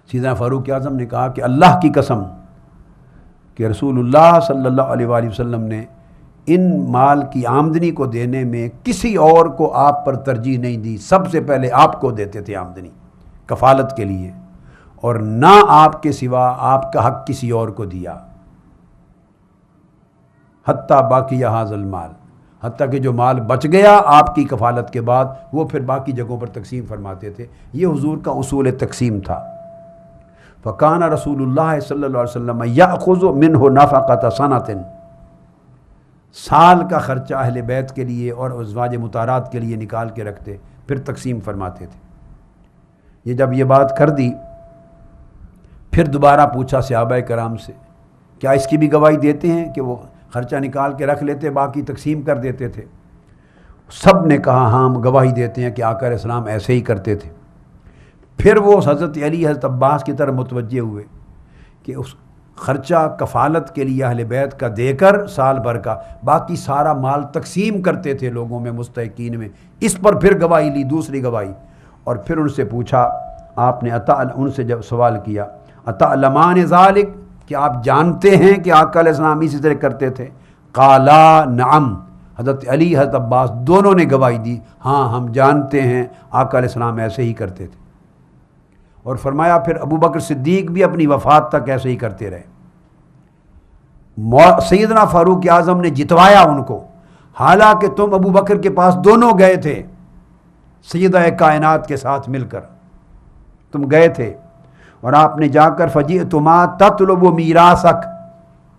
سیدنا فاروق اعظم نے کہا کہ اللہ کی قسم کہ رسول اللہ صلی اللہ علیہ وآلہ وسلم نے ان مال کی آمدنی کو دینے میں کسی اور کو آپ پر ترجیح نہیں دی، سب سے پہلے آپ کو دیتے تھے آمدنی کفالت کے لیے، اور نہ آپ کے سوا آپ کا حق کسی اور کو دیا، حتیٰ باقی ھذا المال، حتیٰ کہ جو مال بچ گیا آپ کی کفالت کے بعد وہ پھر باقی جگہوں پر تقسیم فرماتے تھے۔ یہ حضور کا اصول تقسیم تھا۔ فکان رسول اللہ صلی اللہ علیہ وسلم یأخذ منہ نفقۃ سنۃ، سال کا خرچہ اہل بیت کے لیے اور ازواج مطہرات کے لیے نکال کے رکھتے، پھر تقسیم فرماتے تھے۔ یہ جب یہ بات کر دی پھر دوبارہ پوچھا صحابہ کرام سے، کیا اس کی بھی گواہی دیتے ہیں کہ وہ خرچہ نکال کے رکھ لیتے باقی تقسیم کر دیتے تھے؟ سب نے کہا ہاں ہم گواہی دیتے ہیں کہ آقا علیہ السلام ایسے ہی کرتے تھے۔ پھر وہ حضرت علی حضرت عباس کی طرف متوجہ ہوئے کہ اس خرچہ کفالت کے لیے اہل بیت کا دے کر سال بھر کا باقی سارا مال تقسیم کرتے تھے لوگوں میں، مستحقین میں۔ اس پر پھر گواہی لی، دوسری گواہی، اور پھر ان سے پوچھا آپ نے ان سے جب سوال کیا اتعلمان ذالک، کہ آپ جانتے ہیں کہ آقا علیہ السلام اسی طرح کرتے تھے؟ قالا نعم، حضرت علی حضرت عباس دونوں نے گواہی دی ہاں ہم جانتے ہیں آقا علیہ السلام ایسے ہی کرتے تھے۔ اور فرمایا پھر ابو بکر صدیق بھی اپنی وفات تک ایسے ہی کرتے رہے۔ سیدنا فاروق اعظم نے جتوایا ان کو، حالانکہ تم ابو بکر کے پاس دونوں گئے تھے، سیدہ کائنات کے ساتھ مل کر تم گئے تھے، اور آپ نے جا کر فجئتما تطلب میراثک،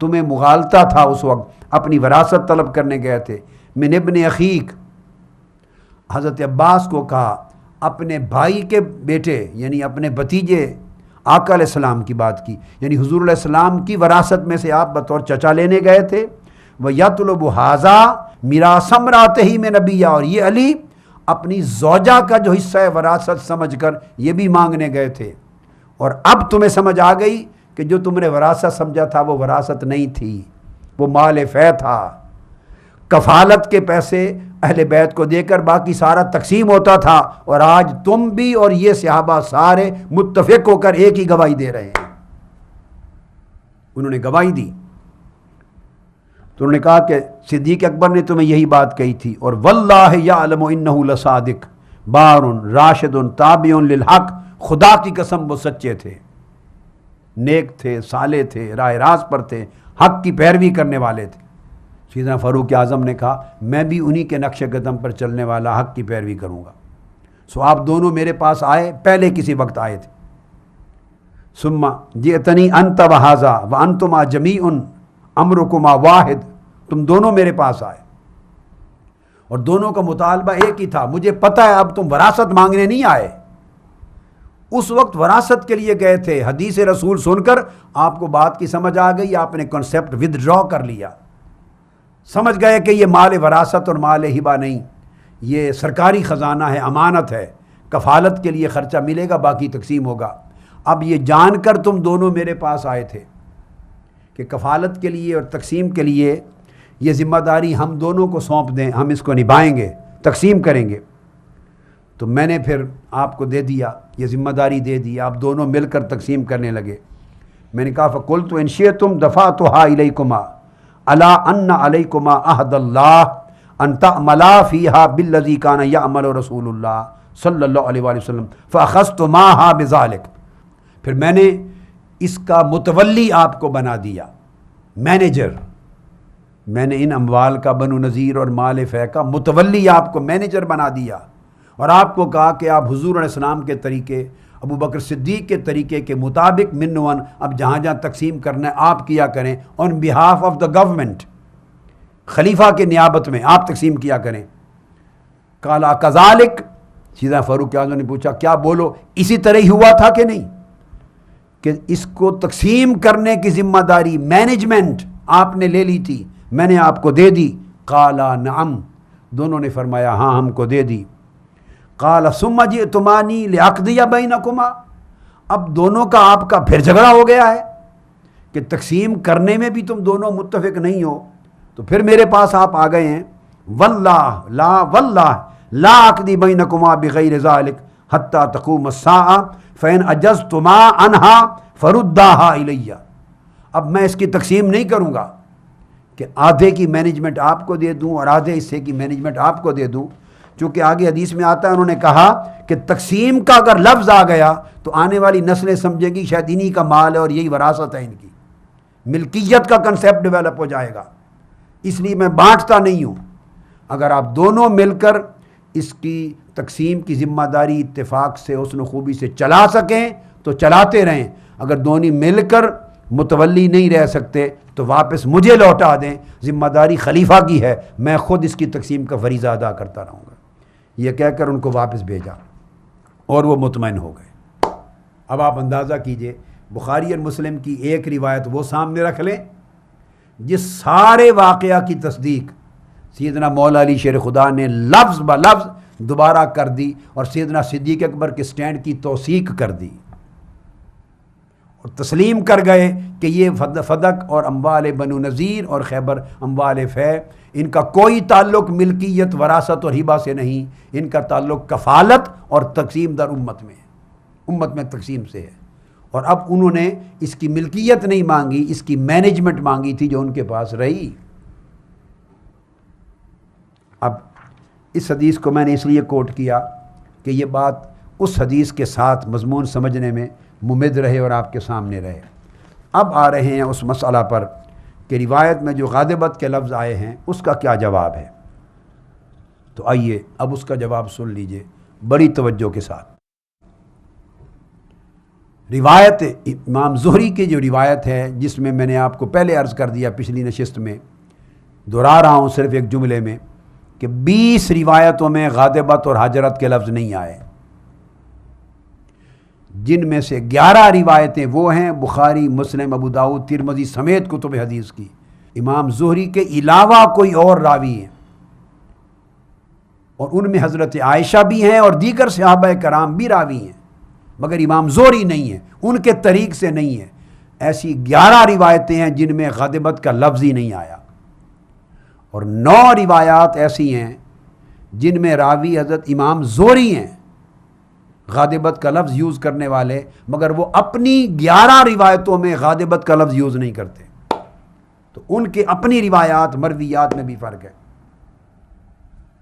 تمہیں مغالطہ تھا اس وقت، اپنی وراثت طلب کرنے گئے تھے، من ابن اخیک، حضرت عباس کو کہا اپنے بھائی کے بیٹے یعنی اپنے بھتیجے آقا علیہ السلام کی بات کی، یعنی حضور علیہ السلام کی وراثت میں سے آپ بطور چچا لینے گئے تھے۔ وَيَطْلُبُ هَذَا مِيرَاثَ امْرَأَتِهِ مِنْ نَبِيِّهِ، اور یہ علی اپنی زوجہ کا جو حصہ ہے وراثت سمجھ کر یہ بھی مانگنے گئے تھے، اور اب تمہیں سمجھ آ گئی کہ جو تم نے وراثت سمجھا تھا وہ وراثت نہیں تھی، وہ مال فے تھا، کفالت کے پیسے اہل بیت کو دے کر باقی سارا تقسیم ہوتا تھا، اور آج تم بھی اور یہ صحابہ سارے متفق ہو کر ایک ہی گواہی دے رہے ہیں۔ انہوں نے گواہی دی تو انہوں نے کہا کہ صدیق اکبر نے تمہیں یہی بات کہی تھی، اور واللہ یعلم انہ لصادق بار راشد تابع للحق، خدا کی قسم وہ سچے تھے، نیک تھے، صالح تھے، راہ راست پر تھے، حق کی پیروی کرنے والے تھے۔ سیدنا فاروق اعظم نے کہا میں بھی انہی کے نقش قدم پر چلنے والا حق کی پیروی کروں گا۔ سو آپ دونوں میرے پاس آئے، پہلے کسی وقت آئے تھے۔ ثم جئتنی انت وہذا وانتما جمیع امرکما واحد، تم دونوں میرے پاس آئے اور دونوں کا مطالبہ ایک ہی تھا، مجھے پتہ ہے اب تم وراثت مانگنے نہیں آئے، اس وقت وراثت کے لیے گئے تھے۔ حدیث رسول سن کر آپ کو بات کی سمجھ آ گئی، آپ نے کنسیپٹ ودرا کر لیا، سمجھ گئے کہ یہ مال وراثت اور مال ہبہ نہیں، یہ سرکاری خزانہ ہے، امانت ہے، کفالت کے لیے خرچہ ملے گا، باقی تقسیم ہوگا۔ اب یہ جان کر تم دونوں میرے پاس آئے تھے کہ کفالت کے لیے اور تقسیم کے لیے یہ ذمہ داری ہم دونوں کو سونپ دیں، ہم اس کو نبھائیں گے، تقسیم کریں گے، تو میں نے پھر آپ کو دے دیا، یہ ذمہ داری دے دی، آپ دونوں مل کر تقسیم کرنے لگے۔ میں نے کہا فقلت ان شئتم دفعتها الیکما الا ان علیکما عہد اللہ ان تعملا فیہا بالذی کان یعمل رسول اللہ صلی اللہ علیہ وآلہ وسلم فاخذتماہا بذالک، پھر میں نے اس کا متولی آپ کو بنا دیا، مینیجر، میں نے ان اموال کا بنو نذیر اور مال فے کا متولی آپ کو مینیجر بنا دیا، اور آپ کو کہا کہ آپ حضور علیہ السلام کے طریقے، ابو بکر صدیق کے طریقے کے مطابق منون اب جہاں جہاں تقسیم کرنا ہے آپ کیا کریں، آن بہاف آف دا گورنمنٹ، خلیفہ کے نیابت میں آپ تقسیم کیا کریں۔ قال کذالک، سیدنا فاروق اعظم نے پوچھا کیا بولو اسی طرح ہی ہوا تھا کہ نہیں، کہ اس کو تقسیم کرنے کی ذمہ داری مینجمنٹ آپ نے لے لی تھی، میں نے آپ کو دے دی؟ قال نعم، دونوں نے فرمایا ہاں ہم کو دے دی۔ قال ثم جئتمانی لأقضی بینکما، اب دونوں کا آپ کا پھر جھگڑا ہو گیا ہے کہ تقسیم کرنے میں بھی تم دونوں متفق نہیں ہو، تو پھر میرے پاس آپ آ گئے ہیں۔ واللہ لا اقضی بینکما بغیر ذالک حتی تقوم الساعہ، فَإِنْ أَجَزْتُمَا عَنْهَا فَرُدَّاهَا إِلَيَّ، اب میں اس کی تقسیم نہیں کروں گا کہ آدھے کی مینجمنٹ آپ کو دے دوں اور آدھے حصے کی مینجمنٹ آپ کو دے دوں، چونکہ آگے حدیث میں آتا ہے انہوں نے کہا کہ تقسیم کا اگر لفظ آ گیا تو آنے والی نسلیں سمجھیں گی شاید انہی کا مال ہے اور یہی وراثت ہے ان کی، ملکیت کا کنسیپٹ ڈیولپ ہو جائے گا، اس لیے میں بانٹتا نہیں ہوں۔ اگر آپ دونوں مل کر اس کی تقسیم کی ذمہ داری اتفاق سے حسن و خوبی سے چلا سکیں تو چلاتے رہیں، اگر دونوں مل کر متولی نہیں رہ سکتے تو واپس مجھے لوٹا دیں، ذمہ داری خلیفہ کی ہے، میں خود اس کی تقسیم کا فریضہ ادا کرتا رہوں گا، یہ کہہ کر ان کو واپس بھیجا اور وہ مطمئن ہو گئے۔ اب آپ اندازہ کیجئے، بخاری اور مسلم کی ایک روایت وہ سامنے رکھ لیں جس سارے واقعہ کی تصدیق سیدنا مولا علی شیر خدا نے لفظ بہ لفظ دوبارہ کر دی اور سیدنا صدیق اکبر کے سٹینڈ کی توثیق کر دی اور تسلیم کر گئے کہ یہ فدق اور اموال بنو نذیر اور خیبر اموال فے، ان کا کوئی تعلق ملکیت وراثت اور ہبہ سے نہیں، ان کا تعلق کفالت اور تقسیم در امت میں، امت میں تقسیم سے ہے۔ اور اب انہوں نے اس کی ملکیت نہیں مانگی، اس کی مینجمنٹ مانگی تھی جو ان کے پاس رہی۔ اب اس حدیث کو میں نے اس لیے کوٹ کیا کہ یہ بات اس حدیث کے ساتھ مضمون سمجھنے میں ممد رہے اور آپ کے سامنے رہے۔ اب آ رہے ہیں اس مسئلہ پر کہ روایت میں جو غادبت کے لفظ آئے ہیں اس کا کیا جواب ہے، تو آئیے اب اس کا جواب سن لیجئے بڑی توجہ کے ساتھ۔ روایت امام زہری کی جو روایت ہے، جس میں نے آپ کو پہلے عرض کر دیا پچھلی نشست میں، دہرا رہا ہوں صرف ایک جملے میں، کہ 20 روایتوں میں غادبت اور حجرت کے لفظ نہیں آئے، جن میں سے 11 روایتیں وہ ہیں بخاری، مسلم، ابو داؤد، ترمذی سمیت کتب حدیث کی، امام زہری کے علاوہ کوئی اور راوی ہیں، اور ان میں حضرت عائشہ بھی ہیں اور دیگر صحابہ کرام بھی راوی ہیں، مگر امام زہری نہیں ہیں، ان کے طریق سے نہیں ہے۔ ایسی 11 روایتیں ہیں جن میں غادبت کا لفظ ہی نہیں آیا، اور 9 روایات ایسی ہیں جن میں راوی حضرت امام زہری ہیں، غادبت کا لفظ یوز کرنے والے، مگر وہ اپنی 11 روایتوں میں غادبت کا لفظ یوز نہیں کرتے، تو ان کے اپنی روایات مرویات میں بھی فرق ہے۔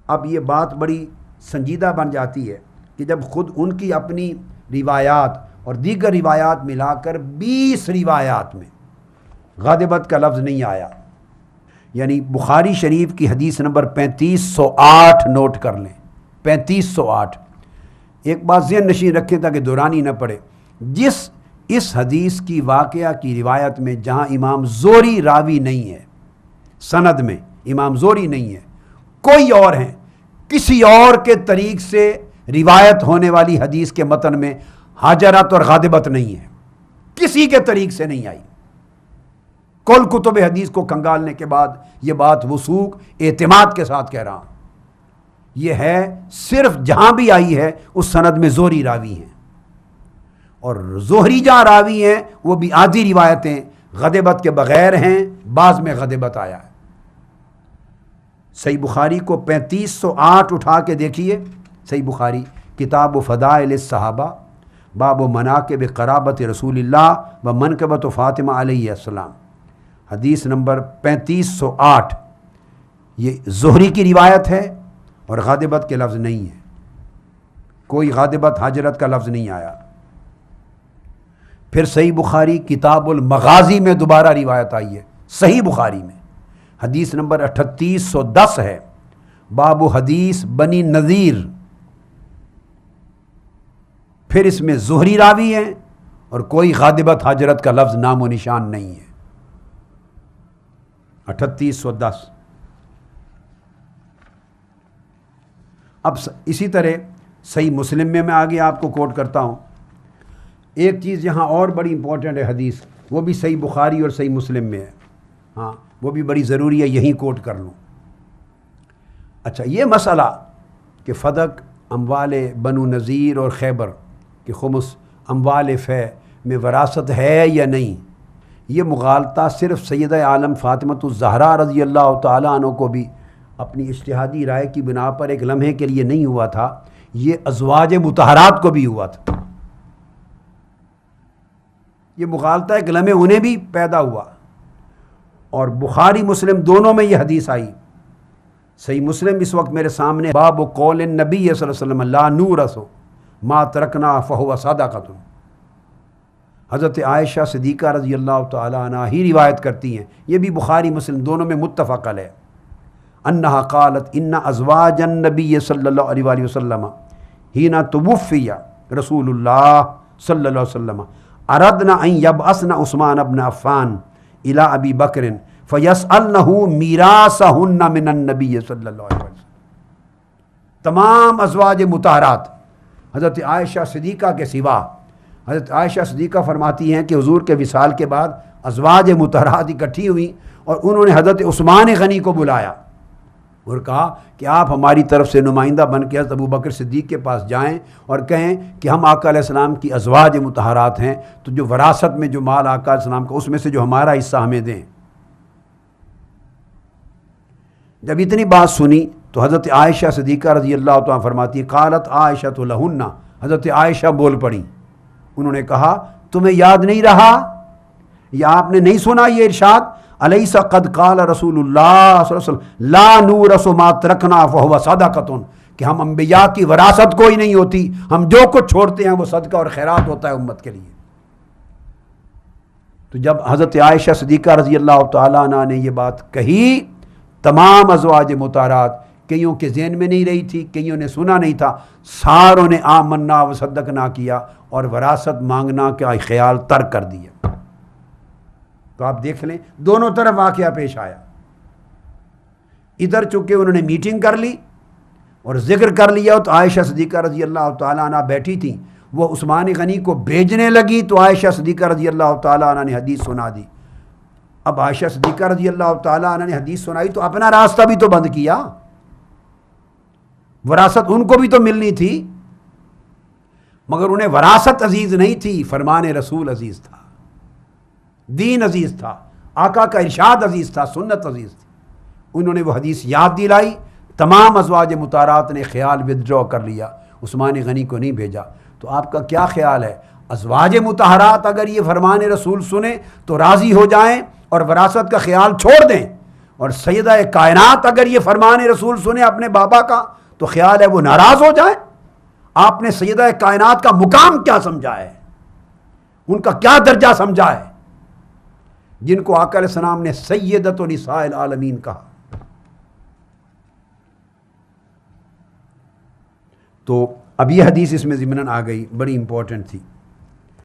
اب یہ بات بڑی سنجیدہ بن جاتی ہے کہ جب خود ان کی اپنی روایات اور دیگر روایات ملا کر 20 روایات میں غادبت کا لفظ نہیں آیا، یعنی بخاری شریف کی حدیث نمبر 3508 نوٹ کر لیں، 3508۔ ایک بات ذہن نشین رکھیں تاکہ دورانی نہ پڑے، اس حدیث کی واقعہ کی روایت میں جہاں امام زہری راوی نہیں ہے، سند میں امام زہری نہیں ہے، کوئی اور ہیں، کسی اور کے طریق سے روایت ہونے والی حدیث کے متن میں حجرت اور غادبت نہیں ہے، کسی کے طریق سے نہیں آئی۔ کل کتب حدیث کو کنگالنے کے بعد یہ بات وثوق اعتماد کے ساتھ کہہ رہا ہوں، یہ ہے صرف جہاں بھی آئی ہے اس سند میں زہری راوی ہیں، اور زہری جہاں راوی ہیں وہ بھی آدھی روایتیں غدبت کے بغیر ہیں، بعض میں غدبت آیا ہے۔ صحیح بخاری کو 3508 اٹھا کے دیکھیے، صحیح بخاری کتاب و فضائل الصحابہ، باب و مناقب قرابت رسول اللہ و منقبت فاطمہ علیہ السلام، حدیث نمبر 3508، یہ زہری کی روایت ہے اور غادبت کے لفظ نہیں ہے، کوئی غادبت حجرت کا لفظ نہیں آیا۔ پھر صحیح بخاری کتاب المغازی میں دوبارہ روایت آئی ہے، صحیح بخاری میں حدیث نمبر 3810 ہے، باب حدیث بنی نذیر، پھر اس میں زہری راوی ہیں اور کوئی غادبت حجرت کا لفظ نام و نشان نہیں ہے، 3810۔ اب اسی طرح صحیح مسلم میں آگے آپ کو کوٹ کرتا ہوں۔ ایک چیز یہاں اور بڑی امپورٹنٹ ہے حدیث، وہ بھی صحیح بخاری اور صحیح مسلم میں ہے، ہاں وہ بھی بڑی ضروری ہے، یہیں کوٹ کر لوں۔ اچھا، یہ مسئلہ کہ فدق اموال بنو نذیر اور خیبر کہ خمس اموال فے میں وراثت ہے یا نہیں، یہ مغالطہ صرف سیدہ عالم فاطمۃ الزہرا رضی اللہ تعالیٰ عنہ کو بھی اپنی اجتہادی رائے کی بنا پر ایک لمحے کے لیے نہیں ہوا تھا، یہ ازواج مطہرات کو بھی ہوا تھا۔ یہ مغالطہ ایک لمحے انہیں بھی پیدا ہوا، اور بخاری مسلم دونوں میں یہ حدیث آئی۔ صحیح مسلم اس وقت میرے سامنے، باب قول النبی صلی اللہ علیہ وسلم لا نورث ما ترکنا فہو صدقۃ۔ حضرت عائشہ صدیقہ رضی اللہ تعالی عنہ ہی روایت کرتی ہیں، یہ بھی بخاری مسلم دونوں میں متفق علیہ، انہا قالت ان ازواج النبی صلی اللہ علیہ وآلہ وسلم حین توفی رسول اللہ صلی اللہ علیہ وسلم اردنا ان یبعثن عثمان بن عفان الی ابی بکر فیسألنہ میراثہن من النبی صلی اللہ علیہ وسلم۔ تمام ازواج مطہرات حضرت عائشہ صدیقہ کے سوا، حضرت عائشہ صدیقہ فرماتی ہیں کہ حضور کے وصال کے بعد ازواج مطہرات اکٹھی ہوئیں اور انہوں نے حضرت عثمان غنی کو بلایا اور کہا کہ آپ ہماری طرف سے نمائندہ بن کے حضرت ابو بکر صدیق کے پاس جائیں اور کہیں کہ ہم آقا علیہ السلام کی ازواج مطہرات ہیں، تو جو وراثت میں جو مال آقا علیہ السلام کا اس میں سے جو ہمارا حصہ ہمیں دیں۔ جب اتنی بات سنی تو حضرت عائشہ صدیقہ رضی اللہ تعالیٰ فرماتی ہے قالت عائشہ لہن، حضرت عائشہ بول پڑی، انہوں نے کہا تمہیں یاد نہیں رہا یا آپ نے نہیں سنا یہ ارشاد الیس قد قال رسول اللہ صلی اللہ علیہ وسلم لا نورث ما ترکنا فہو صدقۃ، کہ ہم انبیاء کی وراثت کوئی نہیں ہوتی، ہم جو کچھ چھوڑتے ہیں وہ صدقہ اور خیرات ہوتا ہے امت کے لیے۔ تو جب حضرت عائشہ صدیقہ رضی اللہ تعالیٰ عنہ نے یہ بات کہی، تمام ازواج مطہرات، کئیوں کے ذہن میں نہیں رہی تھی، کئیوں نے سنا نہیں تھا، ساروں نے آمنا و صدقنا کیا اور وراثت مانگنا کا خیال ترک کر دیا۔ تو آپ دیکھ لیں دونوں طرف واقعہ پیش آیا، ادھر چونکہ انہوں نے میٹنگ کر لی اور ذکر کر لیا، تو عائشہ صدیقہ رضی اللہ تعالیٰ عنہ بیٹھی تھیں، وہ عثمان غنی کو بھیجنے لگی تو عائشہ صدیقہ رضی اللہ تعالیٰ عنہ نے حدیث سنا دی۔ اب عائشہ صدیقہ رضی اللہ تعالیٰ عنہ نے حدیث سنائی تو اپنا راستہ بھی تو بند کیا، وراثت ان کو بھی تو ملنی تھی، مگر انہیں وراثت عزیز نہیں تھی، فرمان رسول عزیز تھا، دین عزیز تھا، آقا کا ارشاد عزیز تھا، سنت عزیز تھی۔ انہوں نے وہ حدیث یاد دلائی، تمام ازواج مطہرات نے خیال ودرا کر لیا، عثمان غنی کو نہیں بھیجا۔ تو آپ کا کیا خیال ہے، ازواج مطہرات اگر یہ فرمان رسول سنیں تو راضی ہو جائیں اور وراثت کا خیال چھوڑ دیں، اور سیدہ کائنات اگر یہ فرمان رسول سنیں اپنے بابا کا تو خیال ہے وہ ناراض ہو جائیں؟ آپ نے سیدہ کائنات کا مقام کیا سمجھا ہے، ان کا کیا درجہ سمجھا ہے، جن کو آقا علیہ السلام نے سیدۃ نساء العالمین کہا۔ تو اب یہ حدیث اس میں ضمناً آ گئی، بڑی امپورٹنٹ تھی۔